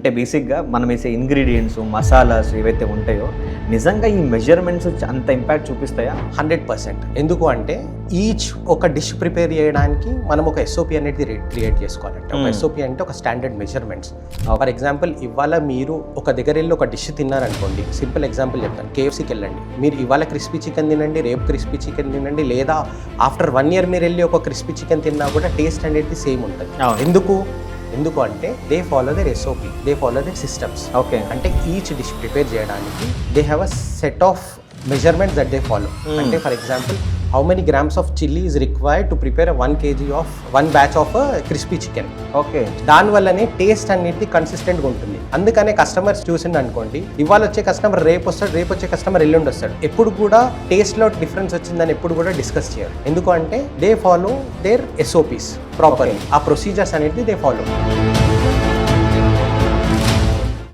అంటే బేసిక్గా మనం వేసే ఇంగ్రీడియంట్స్ మసాలాస్ ఏవైతే ఉంటాయో నిజంగా ఈ మెజర్మెంట్స్ అంత ఇంపాక్ట్ చూపిస్తాయా? 100%. ఎందుకు అంటే ఈచ్ ఒక డిష్ ప్రిపేర్ చేయడానికి మనం ఒక ఎస్ఓపి అనేది క్రియేట్ చేసుకోవాలంటే ఒక ఎస్ఓపి అంటే ఒక స్టాండర్డ్ మెజర్మెంట్స్. ఫర్ ఎగ్జాంపుల్ ఇవాళ మీరు ఒక దగ్గర వెళ్ళి ఒక డిష్ తిన్నారనుకోండి, సింపుల్ ఎగ్జాంపుల్ చెప్తాను, కేఎఫ్సీకి వెళ్ళండి, మీరు ఇవాళ క్రిస్పీ చికెన్ తినండి, రేపు క్రిస్పీ చికెన్ తినండి, లేదా ఆఫ్టర్ 1 year మీరు వెళ్ళి ఒక క్రిస్పీ చికెన్ తిన్నా కూడా టేస్ట్ అనేది సేమ్ ఉంటుంది. ఎందుకు అంటే they follow their SOP, they follow their systems. Okay, అంటే ఈచ్ డిష్ ప్రిపేర్ చేయడానికి they have a set of measurements that they follow. అంటే for example how many grams of chilli is required to prepare 1 kg of 1 batch of crispy chicken. Okay, దానివల్లనే taste అనేది కన్సిస్టెంట్గా ఉంటుంది. అందుకనే customers చూసింది అనుకోండి, ఇవాళ వచ్చే కస్టమర్ రేపు వస్తాడు, రేపు వచ్చే కస్టమర్ ఎల్లుండి వస్తాడు, ఎప్పుడు కూడా టేస్ట్లో డిఫరెన్స్ వచ్చిందని ఎప్పుడు కూడా డిస్కస్ చేయరు. ఎందుకు అంటే they follow their SOPs properly, ఆ ప్రొసీజర్స్ అనేది దే ఫాలో.